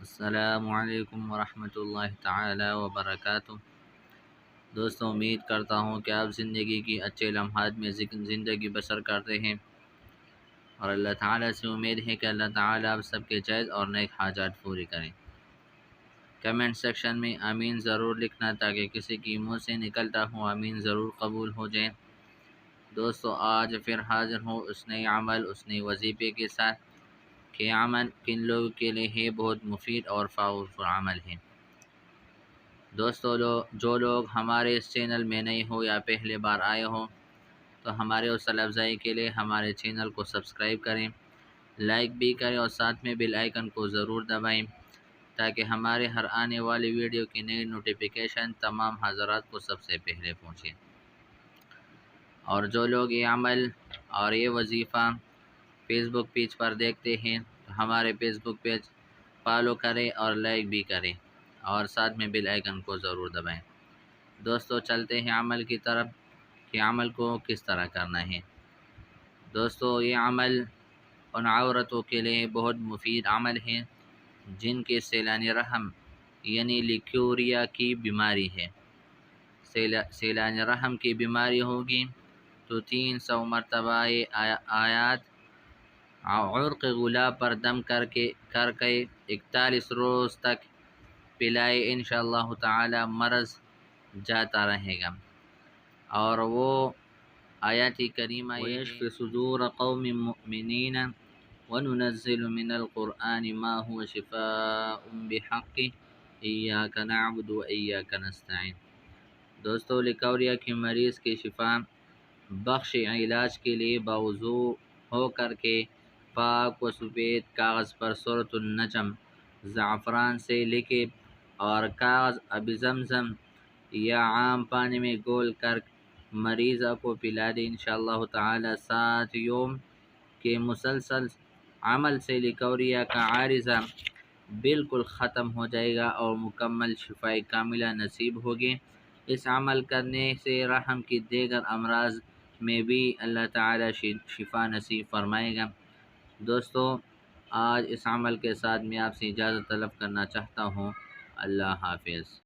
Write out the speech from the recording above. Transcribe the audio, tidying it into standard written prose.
السلام علیکم ورحمۃ اللہ تعالی وبرکاتہ۔ دوستوں، امید کرتا ہوں کہ آپ زندگی کی اچھے لمحات میں زندگی بسر کرتے ہیں، اور اللہ تعالیٰ سے امید ہے کہ اللہ تعالیٰ آپ سب کے جائز اور نیک حاجات پوری کریں۔ کمنٹ سیکشن میں آمین ضرور لکھنا تاکہ کسی کی منہ سے نکلتا ہوں آمین ضرور قبول ہو جائے۔ دوستوں، آج پھر حاضر ہوں اس نئے عمل، اس نئے وظیفے کے ساتھ کہ عمل کن لوگوں کے لیے ہے بہت مفید اور پاورفل عمل ہے۔ دوستو، جو لوگ ہمارے اس چینل میں نئے ہو یا پہلے بار آئے ہو تو ہمارے حوصلہ افزائی کے لیے ہمارے چینل کو سبسکرائب کریں، لائک بھی کریں اور ساتھ میں بیل آئیکن کو ضرور دبائیں تاکہ ہمارے ہر آنے والی ویڈیو کی نئی نوٹیفیکیشن تمام حضرات کو سب سے پہلے پہنچے۔ اور جو لوگ یہ عمل اور یہ وظیفہ فیس بک پیج پر دیکھتے ہیں تو ہمارے فیس بک پیج فالو کریں اور لائک بھی کریں اور ساتھ میں بیل آئیکن کو ضرور دبائیں۔ دوستو، چلتے ہیں عمل کی طرف کہ عمل کو کس طرح کرنا ہے۔ دوستو، یہ عمل ان عورتوں کے لیے بہت مفید عمل ہے جن کے سیلانی رحم یعنی لیکوریا کی بیماری ہے۔ سیلانی رحم کی بیماری ہوگی تو 300 مرتبہ آیات عرق گلاب پر دم کر کے 41 روز تک پلائے، انشاءاللہ تعالی مرض جاتا رہے گا۔ اور وہ آیات کریمہ وَيَشْفِ صُدُورَ قَوْمٍ مُؤْمِنِينَ وَنُنَزِّلُ مِنَ الْقُرْآنِ مَا هُوَ شِفَاءٌ بِحَقِّ إِيَّاكَ نَعْبُدُ وَإِيَّاكَ نَسْتَعِينُ۔ دوستو، لیکوریا کے مریض کی شفا بخش علاج کے لیے باوضو ہو کر کے پاک و سفید کاغذ پر سورۃ النجم زعفران سے لکھے اور کاغذ اب زمزم یا عام پانی میں گول کر مریضہ کو پلا دے، انشاءاللہ تعالی 7 یوم کے مسلسل عمل سے لیکوریا کا عارضہ بالکل ختم ہو جائے گا اور مکمل شفاء کاملہ نصیب ہوگی۔ اس عمل کرنے سے رحم کی دیگر امراض میں بھی اللہ تعالی شفا نصیب فرمائے گا۔ دوستو، آج اس عمل کے ساتھ میں آپ سے اجازت طلب کرنا چاہتا ہوں۔ اللہ حافظ۔